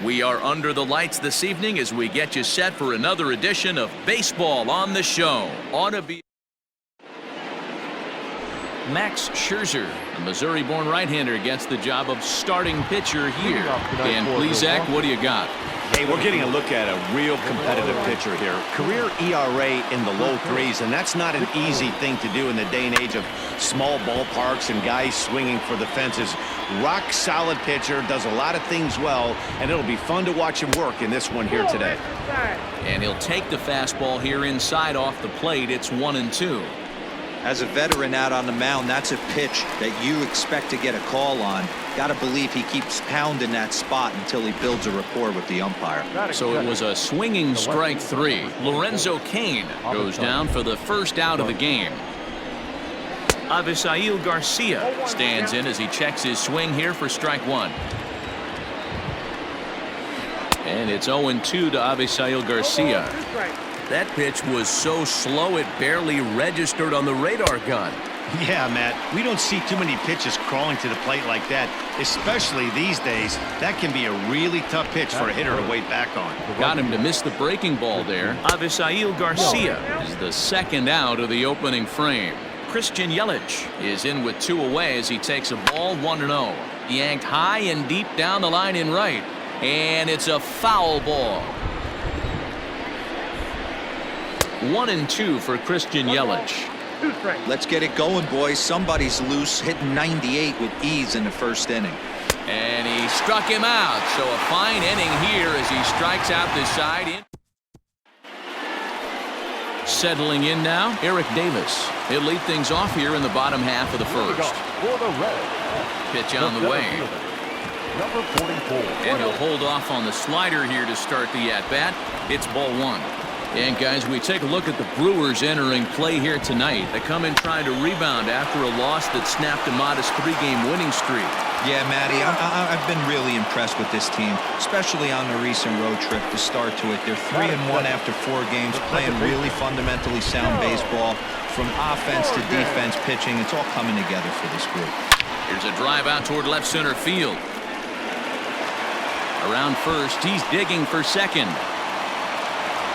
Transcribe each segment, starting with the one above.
We are under the lights this evening as we get you set for another edition of Baseball on the Show. Ought to be Max Scherzer, a Missouri-born right-hander, gets the job of starting pitcher here. And please, Zach, what do you got? Hey, we're getting a look at a real competitive pitcher here. Career ERA in the low threes, and that's not an easy thing to do in the day and age of small ballparks and guys swinging for the fences. Rock solid pitcher, does a lot of things well, and it'll be fun to watch him work in this one here today. And he'll take the fastball here inside off the plate. It's 1-2. As a veteran out on the mound, that's a pitch that you expect to get a call on. Got to believe he keeps pounding that spot until he builds a rapport with the umpire. So it was a swinging strike 3. Lorenzo Cain goes down for the first out of the game. Avisail Garcia stands in as he checks his swing here for strike 1. And it's 0-2 to Avisail Garcia. That pitch was so slow it barely registered on the radar gun. Yeah, Matt, we don't see too many pitches crawling to the plate like that, especially these days. That can be a really tough pitch for a hitter to wait back on. Got him to miss the breaking ball there. Avisail Garcia is the second out of the opening frame. Christian Yelich is in with 2 away as he takes a ball 1-0. Yanked high and deep down the line in right. And it's a foul ball. 1-2 for Christian Yelich. Let's get it going, boys. Somebody's loose, hitting 98 with ease in the first inning. And he struck him out. So a fine inning here as he strikes out the side. Settling in now, Eric Davis. He'll lead things off here in the bottom half of the first. Pitch on the way. And he'll hold off on the slider here to start the at-bat. It's ball 1. And guys, we take a look at the Brewers entering play here tonight. They come in trying to rebound after a loss that snapped a modest 3-game winning streak. Yeah, Matty, I've been really impressed with this team, especially on the recent road trip to start to it. They're 3-1 after 4 games, playing really fundamentally sound baseball. From offense to defense, pitching, it's all coming together for this group. Here's a drive out toward left center field. Around first, he's digging for second.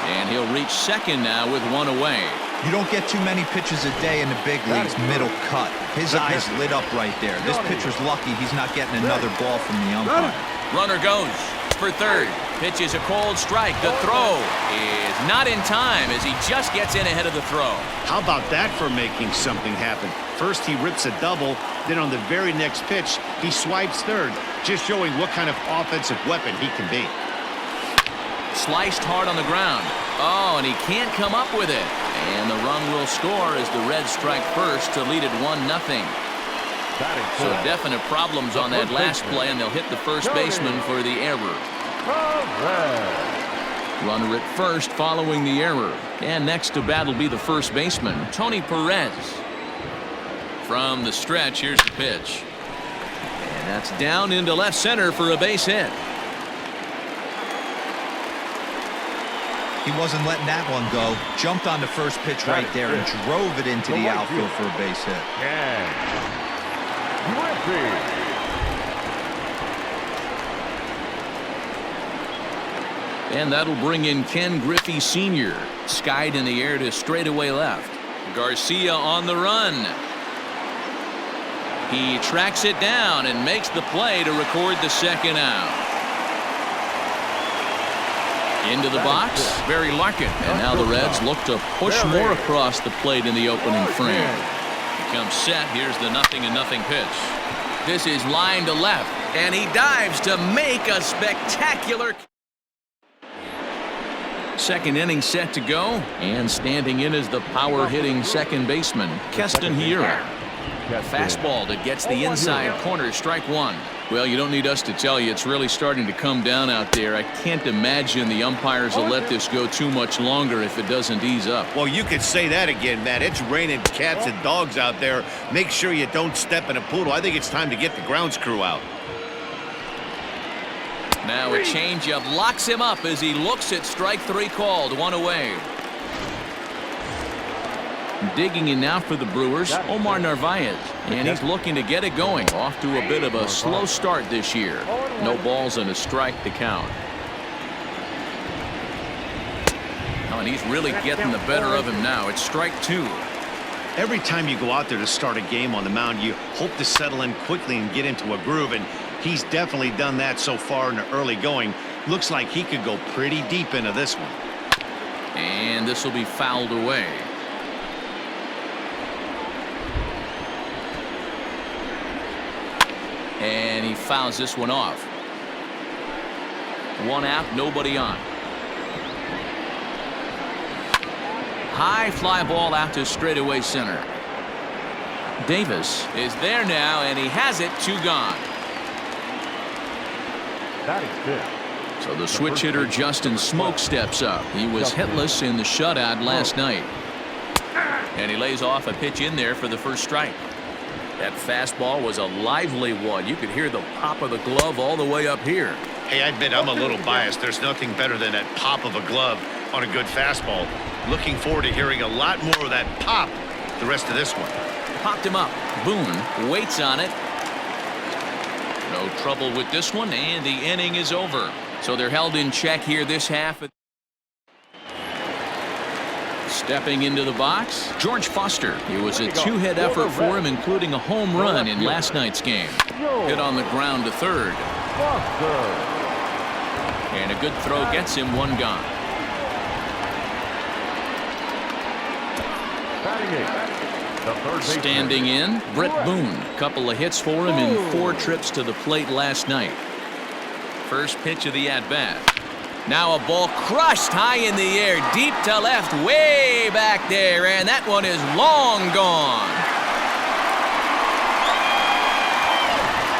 And he'll reach second now with 1 away. You don't get too many pitches a day in the big leagues, middle cut. His eyes lit up right there. This pitcher's lucky he's not getting another ball from the umpire. Runner goes for third. Pitch is a cold strike. The throw is not in time as he just gets in ahead of the throw. How about that for making something happen? First he rips a double, then on the very next pitch he swipes third, just showing what kind of offensive weapon he can be. Sliced hard on the ground. Oh, and he can't come up with it. And the run will score as the Reds strike first to lead it 1-0. So definite problems on that last play, and they'll hit the first baseman for the error. Runner at first following the error. And next to bat will be the first baseman, Tony Perez. From the stretch, here's the pitch. And that's down into left center for a base hit. He wasn't letting that one go. Jumped on the first pitch right there and drove it into the outfield for a base hit. And that'll bring in Ken Griffey Sr. Skied in the air to straightaway left. Garcia on the run. He tracks it down and makes the play to record the second out. Into the box, Barry Larkin, and now the Reds look to push more across the plate in the opening frame. He comes set. Here's the 0-0 pitch. This is line to left, and he dives to make a spectacular. Second inning set to go, and standing in is the power-hitting second baseman, Keston Hiura. Fastball that gets the inside corner, strike 1. Well, you don't need us to tell you it's really starting to come down out there. I can't imagine the umpires will let this go too much longer if it doesn't ease up. Well, you could say that again, Matt. It's raining cats and dogs out there. Make sure you don't step in a poodle. I think it's time to get the grounds crew out. Now a changeup locks him up as he looks at strike 3 called, 1 away. Digging in now for the Brewers, Omar Narvaez. And he's looking to get it going. Off to a bit of a slow start this year. No balls and a strike to count. Oh, and he's really getting the better of him now. It's strike 2. Every time you go out there to start a game on the mound, you hope to settle in quickly and get into a groove, and he's definitely done that so far in the early going. Looks like he could go pretty deep into this one. And this will be fouled away. And he fouls this one off. 1 out, nobody on. High fly ball out to straightaway center. Davis is there now, and he has it. 2 gone. So the switch hitter Justin Smoke steps up. He was hitless in the shutout last night. And he lays off a pitch in there for the first strike. That fastball was a lively one. You could hear the pop of the glove all the way up here. Hey, I admit I'm a little biased. There's nothing better than that pop of a glove on a good fastball. Looking forward to hearing a lot more of that pop the rest of this one. Popped him up. Boone waits on it. No trouble with this one, and the inning is over. So they're held in check here this half. Stepping into the box, George Foster. It was a 2-hit effort for him, including a home run in last night's game. Hit on the ground to third. And a good throw gets him 1 gone. Standing in, Brett Boone. Couple of hits for him in 4 trips to the plate last night. First pitch of the at-bat. Now a ball crushed high in the air, deep to left, way back there, and that one is long gone.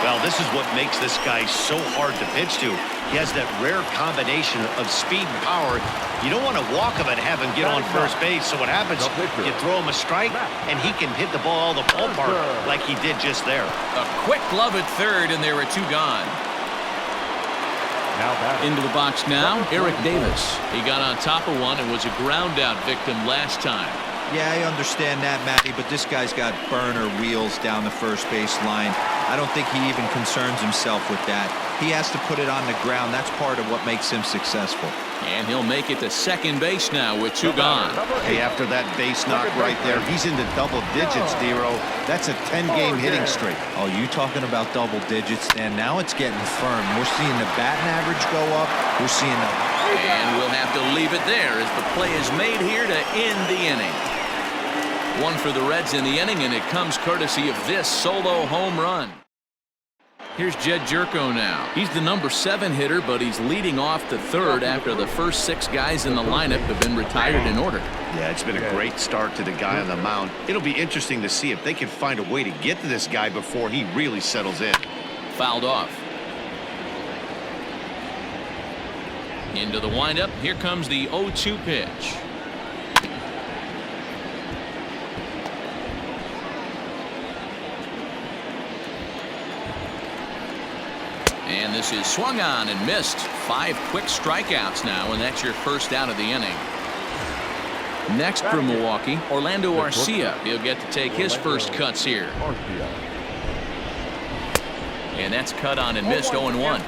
Well, this is what makes this guy so hard to pitch to. He has that rare combination of speed and power. You don't want to walk him and have him get on first base. So what happens, you throw him a strike, and he can hit the ball all the ballpark like he did just there. A quick glove at third, and there were 2 gone. Into the box now, Eric Davis. He got on top of one and was a ground-out victim last time. Yeah, I understand that, Matty, but this guy's got burner wheels down the first base line. I don't think he even concerns himself with that. He has to put it on the ground. That's part of what makes him successful. And he'll make it to second base now with 2 gone. Hey, after that base knock right there, he's into double digits, Dero. That's a 10-game hitting streak. Oh, you talking about double digits, Dan? Now it's getting firm. We're seeing the batting average go up. We're seeing the... And we'll have to leave it there as the play is made here to end the inning. 1 for the Reds in the inning, and it comes courtesy of this solo home run. Here's Jed Jerko now. He's the number 7 hitter, but he's leading off the third after the first 6 guys in the lineup have been retired in order. Yeah, it's been a great start to the guy on the mound. It'll be interesting to see if they can find a way to get to this guy before he really settles in. Fouled off. Into the windup. Here comes the 0-2 pitch. And this is swung on and missed. 5 quick strikeouts now, and that's your first out of the inning. Next for Milwaukee, Orlando Arcia. He'll get to take his first cuts here. And that's cut on and missed. 0-1.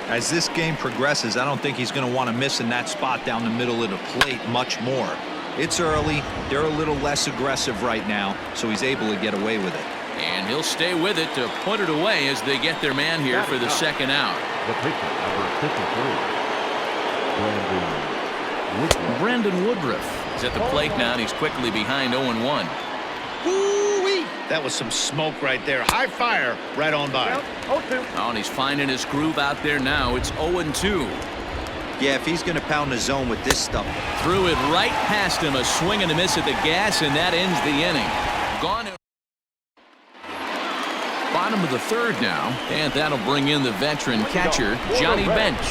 As this game progresses, I don't think he's going to want to miss in that spot down the middle of the plate much more. It's early. They're a little less aggressive right now, so he's able to get away with it. And he'll stay with it to put it away as they get their man here for the second out. The pitcher, number 53, Brandon Woodruff is at the plate now, and he's quickly behind 0-1. Woo-wee! That was some smoke right there. High fire right on by. Oh, and he's finding his groove out there now. It's 0-2. Yeah, if he's going to pound the zone with this stuff. Threw it right past him. A swing and a miss at the gas, and that ends the inning. Gone. Bottom of the third now, and that'll bring in the veteran catcher, Johnny Bench.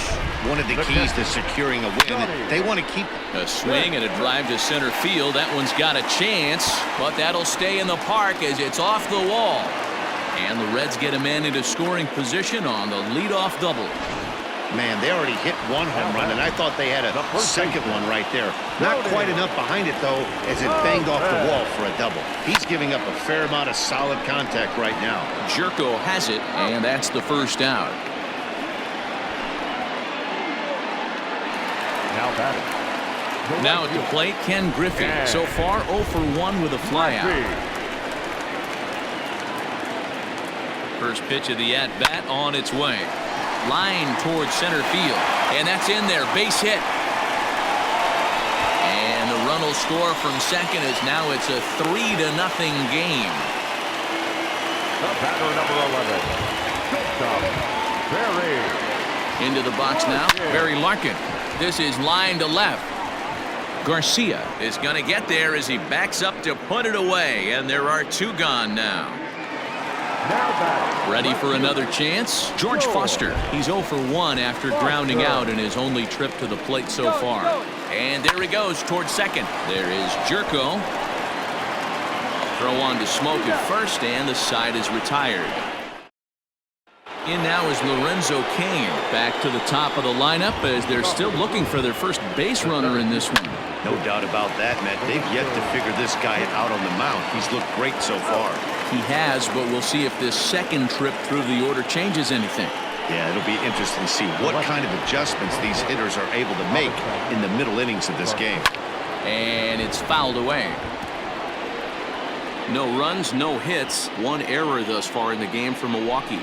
One of the keys to securing a win. They want to keep a swing and a drive to center field. That one's got a chance, but that'll stay in the park as it's off the wall. And the Reds get a man into scoring position on the leadoff double. Man, they already hit one home run, and I thought they had a second one right there. Not quite enough behind it, though, as it banged off the wall for a double. He's giving up a fair amount of solid contact right now. Jerko has it, and that's the first out. Now batting. Now at the plate, Ken Griffey. So far, 0 for 1 with a flyout. First pitch of the at-bat on its way. Line towards center field. And that's in there. Base hit. And the run will score from second as now it's a 3-0 game. The batter, number 11. Barry. Into the box now. Barry Larkin. This is line to left. Garcia is going to get there as he backs up to put it away. And there are 2 gone now. Ready for another chance? George Foster. He's 0 for 1 after grounding out in his only trip to the plate so far. And there he goes towards second. There is Jerko. Throw on to Smoke at first, and the side is retired. In now is Lorenzo Cain. Back to the top of the lineup as they're still looking for their first base runner in this one. No doubt about that, Matt. They've yet to figure this guy out on the mound. He's looked great so far. He has, but we'll see if this second trip through the order changes anything. Yeah, it'll be interesting to see what kind of adjustments these hitters are able to make in the middle innings of this game. And it's fouled away. No runs, no hits. 1 error thus far in the game for Milwaukee.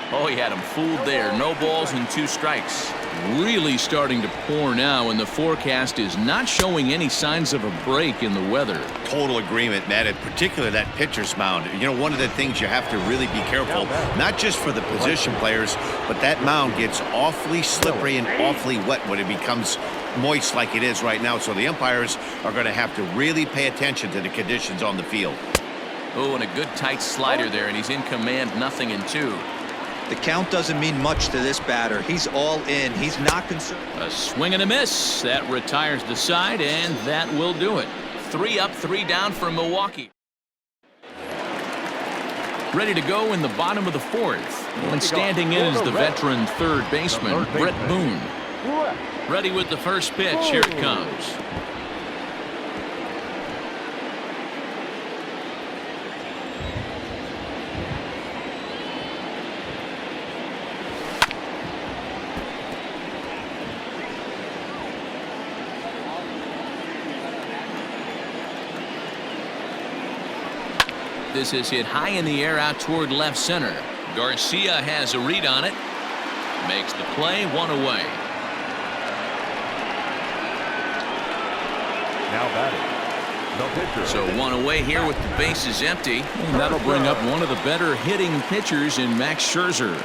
Oh, he had him fooled there. No balls and 2 strikes. Really starting to pour now, and the forecast is not showing any signs of a break in the weather. Total agreement, Matt. In particular, that pitcher's mound. You know, one of the things you have to really be careful, not just for the position players, but that mound gets awfully slippery and awfully wet when it becomes moist like it is right now. So the umpires are going to have to really pay attention to the conditions on the field. Oh, and a good tight slider there, and he's in command, 0-2. The count doesn't mean much to this batter. He's all in. He's not concerned. A swing and a miss. That retires the side, and that will do it. 3 up, 3 down for Milwaukee. Ready to go in the bottom of the 4th. And standing in is the veteran third baseman, Brett Boone. Ready with the first pitch. Here it comes. This is hit high in the air out toward left center. Garcia has a read on it. Makes the play, 1 away. Now batting. No pitcher. So 1 away here with the bases empty. And that'll bring up one of the better hitting pitchers in Max Scherzer.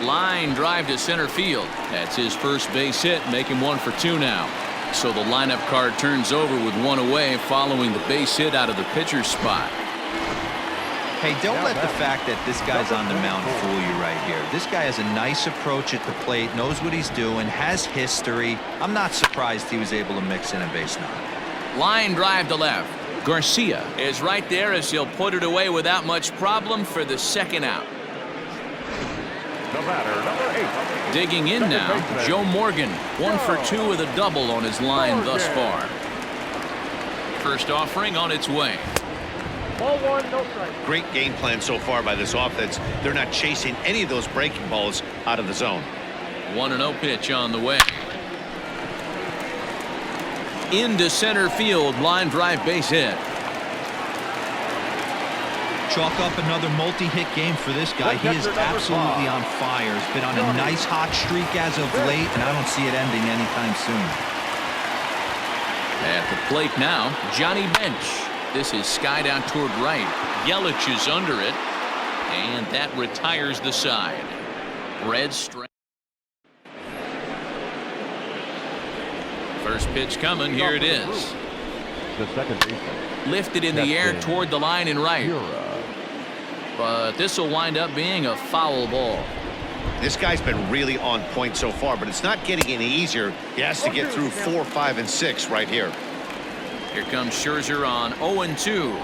Line drive to center field. That's his first base hit, make him 1 for 2 now. So the lineup card turns over with 1 away following the base hit out of the pitcher's spot. Hey, don't let the fact that this guy's on the mound fool you right here. This guy has a nice approach at the plate, knows what he's doing, has history. I'm not surprised he was able to mix in a base knock. Line drive to left. Garcia is right there as he'll put it away without much problem for the second out. The batter, number 8. Digging in now, Joe Morgan. 1 for 2 with a double on his line thus far. First offering on its way. Ball 1, no strike. Great game plan so far by this offense. They're not chasing any of those breaking balls out of the zone. 1-0 pitch on the way. Into center field, line drive base hit. Chalk up another multi-hit game for this guy. He is absolutely on fire. He's been on a nice hot streak as of late, and I don't see it ending anytime soon. At the plate now, Johnny Bench. This is skied out toward right. Yelich is under it, and that retires the side. Red straight. First pitch coming. Here it is. The second baseman. Lifted in the air toward the line and right. But this will wind up being a foul ball. This guy's been really on point so far, but it's not getting any easier. He has to get through 4, 5, and 6 right here. Here comes Scherzer on 0-2.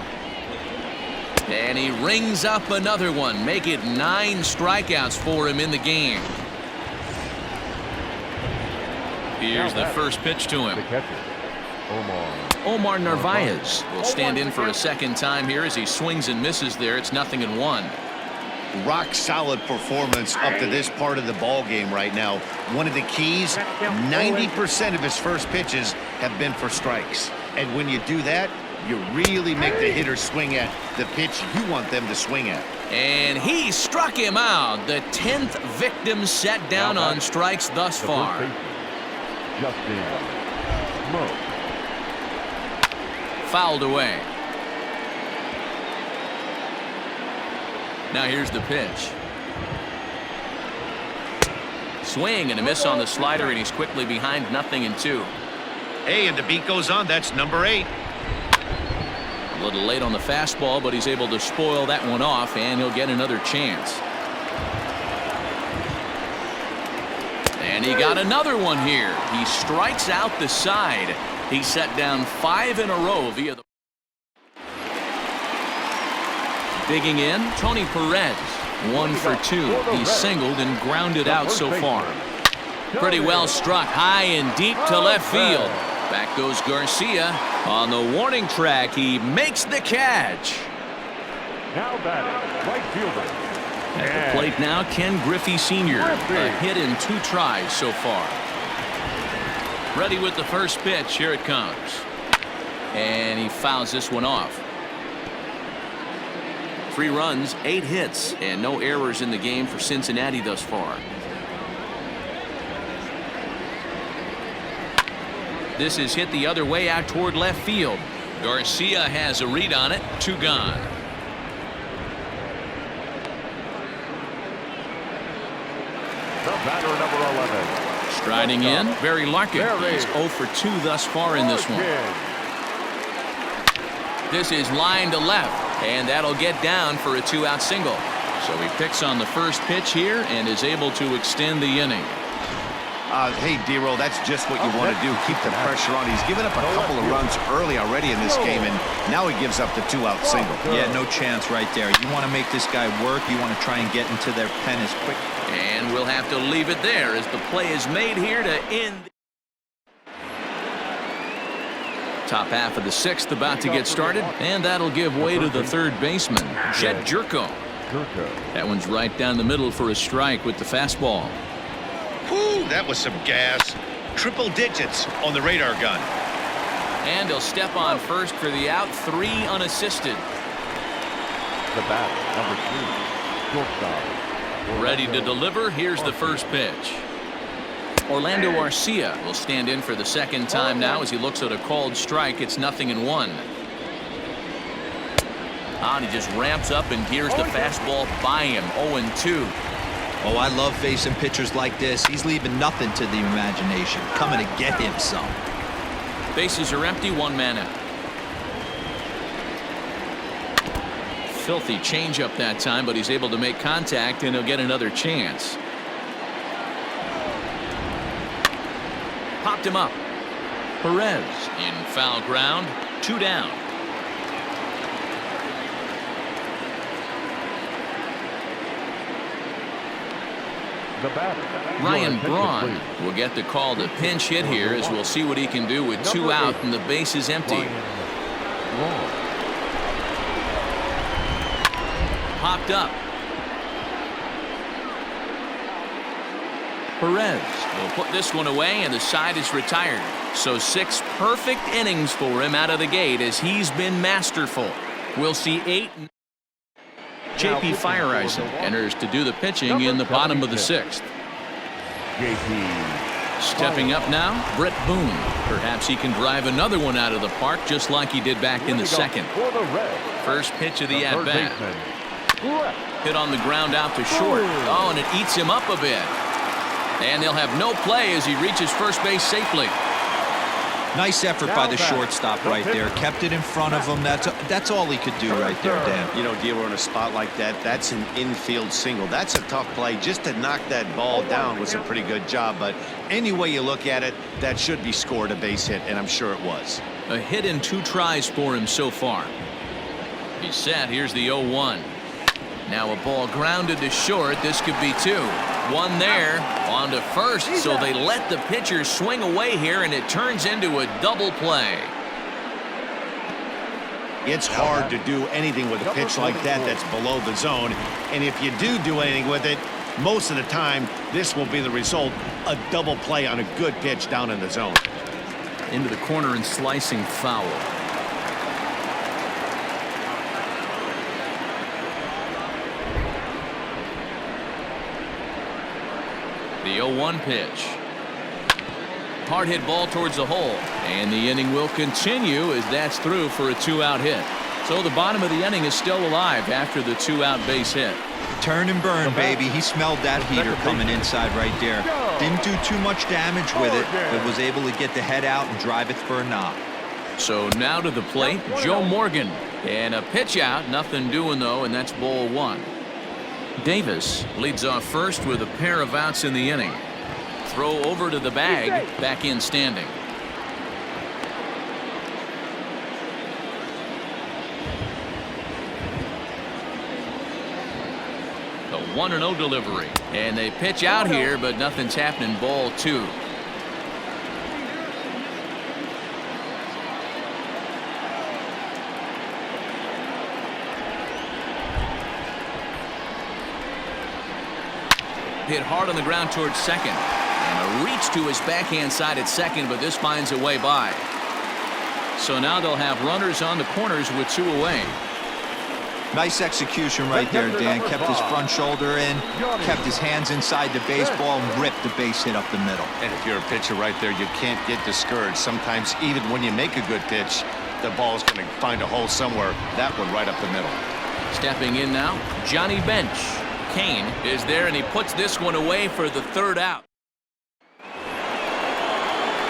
And he rings up another one. Make it 9 strikeouts for him in the game. Here's the first pitch to The him. catcher, Omar Narvaez will stand in for a second time here as he swings and misses there. It's 0-1. Rock solid performance up to this part of the ball game right now. One of the keys, 90% of his first pitches have been for strikes. And when you do that, you really make the hitter swing at the pitch you want them to swing at. And he struck him out. The 10th victim set down on strikes thus the far. first baseman, Justin Smoke. Fouled away. Now here's the pitch. Swing and a miss on the slider, and he's quickly behind 0-2. Hey, and the beat goes on. That's number 8. A little late on the fastball, but he's able to spoil that one off, and he'll get another chance. And he got another one here. He strikes out the side. He set down 5 in a row via the... Digging in, Tony Perez. 1 for 2. He's singled and grounded out so far. Pretty well struck high and deep to left field. Back goes Garcia. On the warning track, he makes the catch. Now batting, right fielder. At the plate now, Ken Griffey Sr. A hit in 2 tries so far. Ready with the first pitch. Here it comes. And he fouls this one off. 3 runs, 8 hits, and no errors in the game for Cincinnati thus far. This is hit the other way out toward left field. Garcia has a read on it. 2 gone. The batter, number 11. Striding in, Barry Larkin. He's 0 for 2 thus far in this one. This is line to left, and that'll get down for a 2-out single. So he picks on the first pitch here and is able to extend the inning. Hey, D-Roll, that's just what you want to do. Keep the pressure on. He's given up a couple of runs early already in this game, and now he gives up the 2-out single. Yeah, no chance right there. You want to make this guy work. You want to try and get into their pen as quick. And we'll have to leave it there as the play is made here to end. Top half of the 6th about to get started, and that'll give way to the third baseman, Jed Jerko. That one's right down the middle for a strike with the fastball. Whew, that was some gas. Triple digits on the radar gun. And he'll step on first for the out. 3 unassisted. The batter, number 3, shortstop. Ready to deliver. Here's the first pitch. Orlando Arcia will stand in for the second time now as he looks at a called strike. It's 0-1. And he just ramps up and gears the fastball by him. 0-2. Oh, I love facing pitchers like this. He's leaving nothing to the imagination. Coming to get him some. Bases are empty. 1 man out. Filthy changeup that time, but he's able to make contact, and he'll get another chance. Popped him up. Perez in foul ground. 2 down. The batter, Ryan Braun will get the call to pinch hit here as we'll see what he can do with 2 out and the base is empty. Popped up. Perez will put this one away, and the side is retired. So 6 perfect innings for him out of the gate as he's been masterful. We'll see 8. J.P. Fireisen enters to do the pitching in the bottom of the 6th. J.P. Stepping up now, Brett Boone. Perhaps he can drive another one out of the park just like he did back in the 2nd. For the Reds, First pitch of the the third at-bat. baseman, Hit on the ground out to short. Oh, and it eats him up a bit. And they'll have no play as he reaches first base safely. Nice effort by the shortstop right there. Kept it in front of him. That's all he could do right there, Dan. You know, D-Roll, in a spot like that, that's an infield single. That's a tough play. Just to knock that ball down was a pretty good job. But any way you look at it, that should be scored a base hit, and I'm sure it was. A hit in 2 tries for him so far. He's set. Here's the 0-1. Now a ball grounded to short. This could be 2. One there, on to first, so they let the pitcher swing away here, and it turns into a double play. It's hard to do anything with a pitch like that that's below the zone, and if you do anything with it, most of the time, this will be the result, a double play on a good pitch down in the zone. Into the corner and slicing foul. The 0-1 pitch. Hard hit ball towards the hole, and the inning will continue as that's through for a 2-out hit. So the bottom of the inning is still alive after the 2-out base hit. Turn and burn, baby. He smelled that heater coming inside right there. Didn't do too much damage with it, but was able to get the head out and drive it for a knock. So now to the plate, Joe Morgan. And a pitch out, nothing doing though, and that's ball one. Davis leads off first with a pair of outs in the inning. Throw over to the bag, back in standing. The 1-0 delivery. And they pitch out here, but nothing's happening. Ball two. Hit hard on the ground towards second. And a reach to his backhand side at second, but this finds a way by. So now they'll have runners on the corners with two away. Nice execution right there, Dan. Kept his front shoulder in, kept his hands inside the baseball, and ripped the base hit up the middle. And if you're a pitcher right there, you can't get discouraged. Sometimes even when you make a good pitch, the ball's going to find a hole somewhere. That one right up the middle. Stepping in now, Johnny Bench. Kane is there, and he puts this one away for the third out.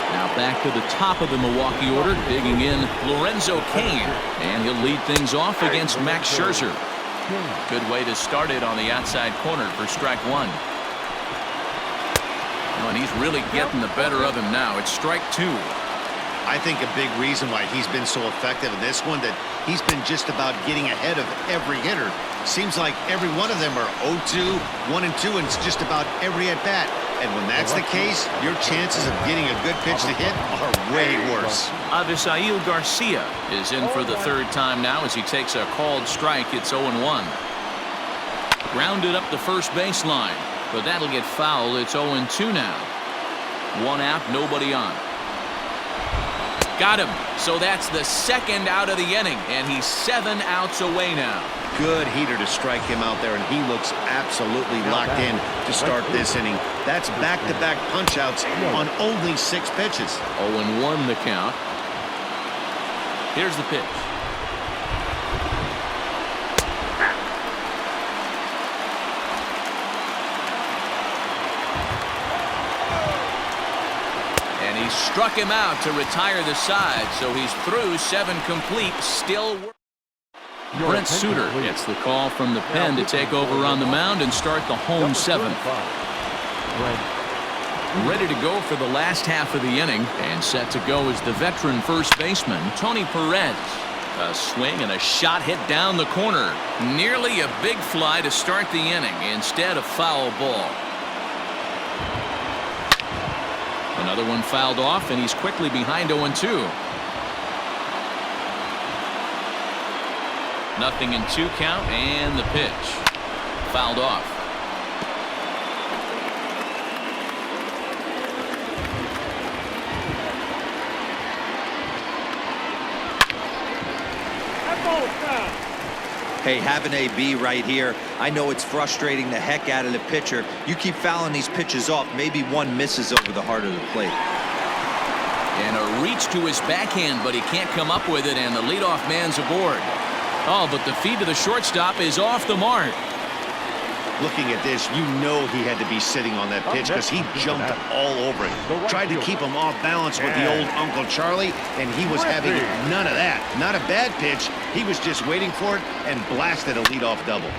Now back to the top of the Milwaukee order, digging in Lorenzo Kane, and he'll lead things off against Max Scherzer. Good way to start it on the outside corner for strike one. Oh, and he's really getting the better of him now. It's strike two. I think a big reason why he's been so effective in this one, that he's been just about getting ahead of every hitter. Seems like every one of them are 0-2, 1-2, and it's just about every at-bat. And when that's the case, your chances of getting a good pitch to hit are way worse. Avisail Garcia is in for the third time now as he takes a called strike. It's 0-1. Grounded up the first baseline, but that'll get foul. It's 0-2 now. One out, nobody on. Got him. So that's the second out of the inning, and he's 7 outs away now. Good heater to strike him out there, and he looks absolutely locked in to start this inning. That's back-to-back punch-outs on only 6 pitches. 0-1 the count. Here's the pitch. And he struck him out to retire the side, so he's through 7 complete, still working. Brent Suter gets the call from the pen to take over on the mound and start the home 7th. Ready to go for the last half of the inning, and set to go is the veteran first baseman, Tony Perez. A swing and a shot hit down the corner. Nearly a big fly to start the inning, instead of foul ball. Another one fouled off, and he's quickly behind 0-2. Nothing in 2 count, and the pitch. Fouled off. Hey, have an AB right here. I know it's frustrating the heck out of the pitcher. You keep fouling these pitches off, maybe one misses over the heart of the plate. And a reach to his backhand, but he can't come up with it, and the leadoff man's aboard. Oh, but the feed to the shortstop is off the mark. Looking at this, you know he had to be sitting on that pitch because he jumped all over it. Tried to keep him off balance with the old Uncle Charlie, and he was having none of that. Not a bad pitch. He was just waiting for it and blasted a leadoff double.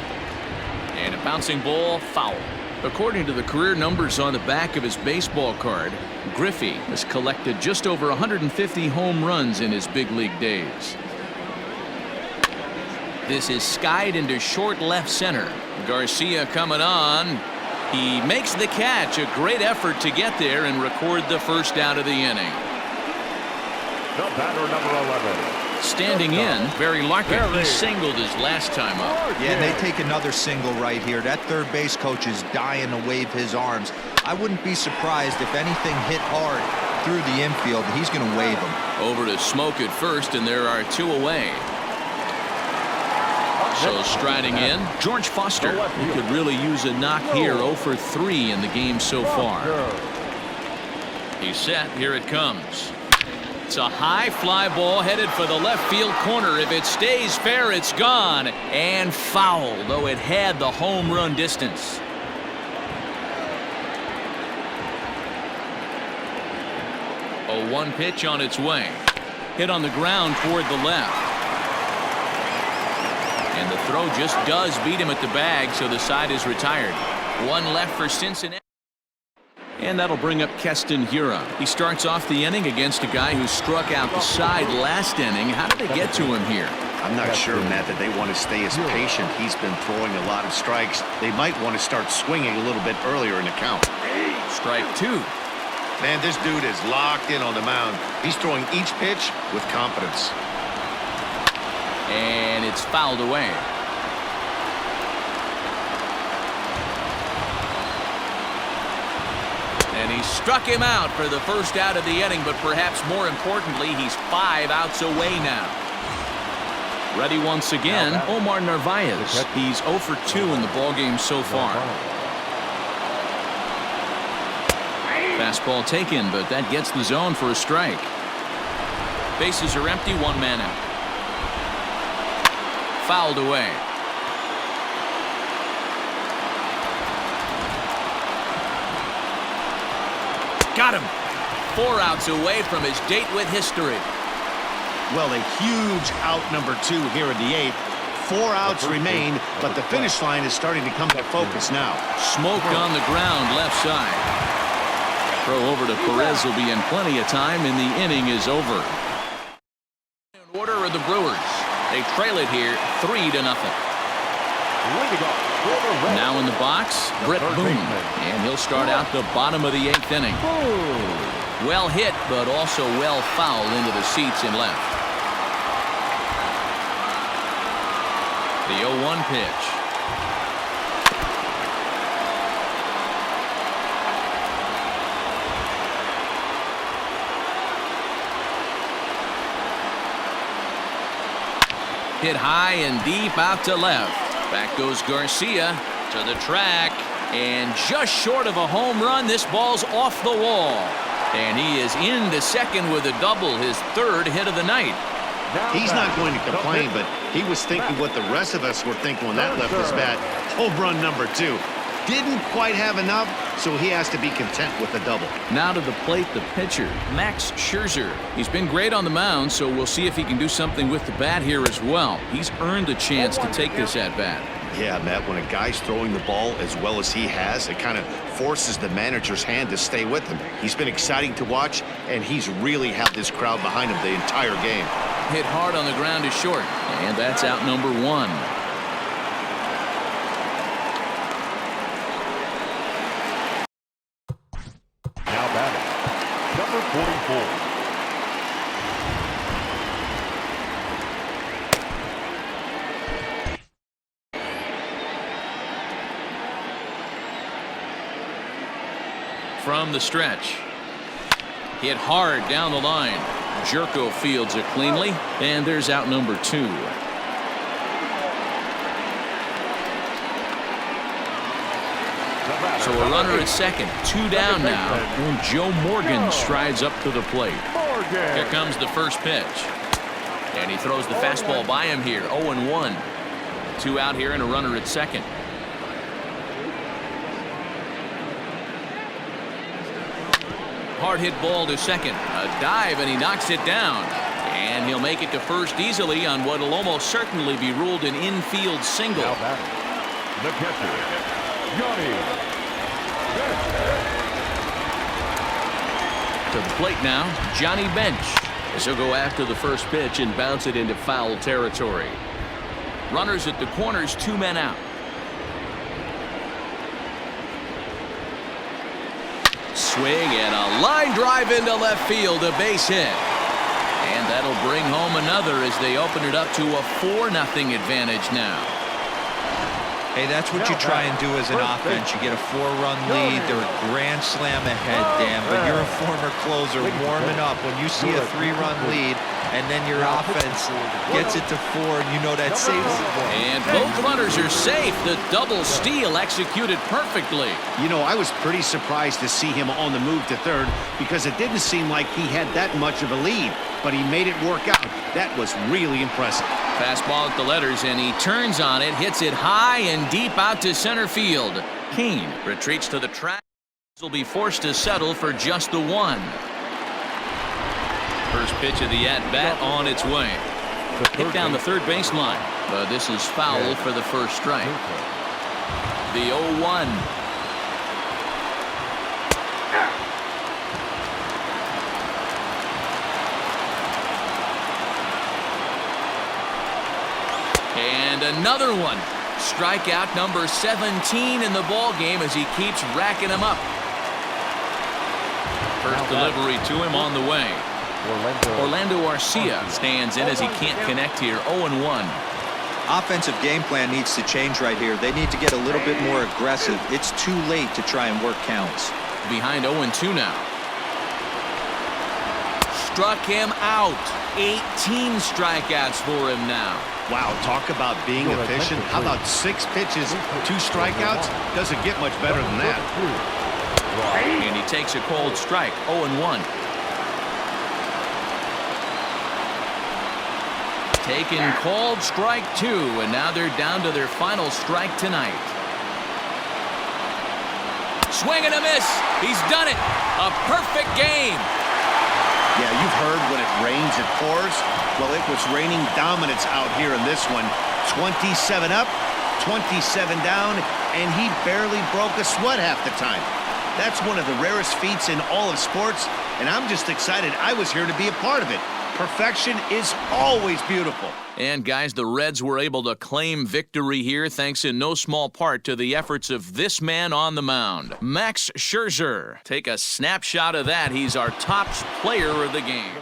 And a bouncing ball, foul. According to the career numbers on the back of his baseball card, Griffey has collected just over 150 home runs in his big league days. This is skied into short left center. Garcia coming on. He makes the catch. A great effort to get there and record the first out of the inning. The batter, number 11. Standing in, Barry Larkin. He singled his last time up. Yeah, and they take another single right here. That third base coach is dying to wave his arms. I wouldn't be surprised if anything hit hard through the infield. He's going to wave them. Over to Smoke at first, and there are 2 away. So striding in, George Foster. He could really use a knock here. 0 for 3 in the game so far. He's set. Here it comes. It's a high fly ball headed for the left field corner. If it stays fair, it's gone. And foul, though it had the home run distance. A 1 pitch on its way. Hit on the ground toward the left. And the throw just does beat him at the bag, so the side is retired. 1 left for Cincinnati. And that'll bring up Keston Hiura. He starts off the inning against a guy who struck out the side last inning. How did they get to him here? I'm not sure, Matt, that they want to stay as patient. He's been throwing a lot of strikes. They might want to start swinging a little bit earlier in the count. Strike 2. Man, this dude is locked in on the mound. He's throwing each pitch with confidence. And it's fouled away. And he struck him out for the first out of the inning, but perhaps more importantly, he's 5 outs away now. Ready once again, Omar Narvaez. He's 0 for 2 in the ballgame so far. Fastball taken, but that gets the zone for a strike. Bases are empty, 1 man out. Fouled away. Got him. 4 outs away from his date with history. Well, a huge out number 2 here in the 8th. 4 outs remain, but the finish line is starting to come into focus now. Smoke on the ground, left side. Throw over to Perez will be in plenty of time, and the inning is over. In order of the Brewers. They trail it here 3-0. Now in the box, Brett Boone. And he'll start out the bottom of the 8th inning. Well hit, but also well fouled into the seats and left. The 0-1 pitch. Hit high and deep out to left. Back goes Garcia to the track. And just short of a home run, this ball's off the wall. And he is into second with a double, his 3rd hit of the night. He's not going to complain, but he was thinking what the rest of us were thinking when that left his bat. Home run number 2. Didn't quite have enough, so he has to be content with the double. Now to the plate, the pitcher, Max Scherzer. He's been great on the mound, so we'll see if he can do something with the bat here as well. He's earned a chance to take this at-bat. Yeah, Matt, when a guy's throwing the ball as well as he has, it kind of forces the manager's hand to stay with him. He's been exciting to watch, and he's really had this crowd behind him the entire game. Hit hard on the ground is short, and that's out number 1. Now batting, number 44. From the stretch. Hit hard down the line. Jerko fields it cleanly, and there's out number 2. So a runner at second, 2 down now, and Joe Morgan strides up to the plate. Here comes the first pitch. And he throws the fastball by him here, 0-1. 2 out here and a runner at second. Hard hit ball to second. A dive, and he knocks it down. And he'll make it to first easily on what will almost certainly be ruled an infield single. Now batting, the catcher, Johnny. To the plate now, Johnny Bench. As he'll go after the first pitch and bounce it into foul territory. Runners at the corners, 2 men out. Swing and a line drive into left field, a base hit. And that'll bring home another as they open it up to a 4-0 advantage now. Hey, that's what you try and do as an offense. You get a 4-run lead. They're a grand slam ahead, Dan. But you're a former closer warming up. When you see a 3-run lead and then your offense gets it to 4, and you know that saves it. And both runners are safe. The double steal executed perfectly. You know, I was pretty surprised to see him on the move to third because it didn't seem like he had that much of a lead. But he made it work out. That was really impressive. Fastball at the letters, and he turns on it, hits it high and deep out to center field. Kane retreats to the track. Will be forced to settle for just the one. First pitch of the at-bat on its way. Hit down the third baseline, but this is foul for the first strike. The 0-1. And another one. Strikeout number 17 in the ball game as he keeps racking them up. First delivery to him on the way. Orlando Arcia stands in as he can't connect here. 0-1. Offensive game plan needs to change right here. They need to get a little bit more aggressive. It's too late to try and work counts. Behind 0-2 now. Struck him out. 18 strikeouts for him now. Wow, talk about being efficient. How about 6 pitches, 2 strikeouts? Doesn't get much better than that. And he takes a cold strike. 0-1. Taken called strike 2, and now they're down to their final strike tonight. Swing and a miss. He's done it. A perfect game. Yeah, you've heard when it rains, it pours. Well, it was raining dominance out here in this one. 27 up, 27 down, and he barely broke a sweat half the time. That's one of the rarest feats in all of sports, and I'm just excited I was here to be a part of it. Perfection is always beautiful. And guys, the Reds were able to claim victory here thanks in no small part to the efforts of this man on the mound, Max Scherzer. Take a snapshot of that. He's our top player of the game.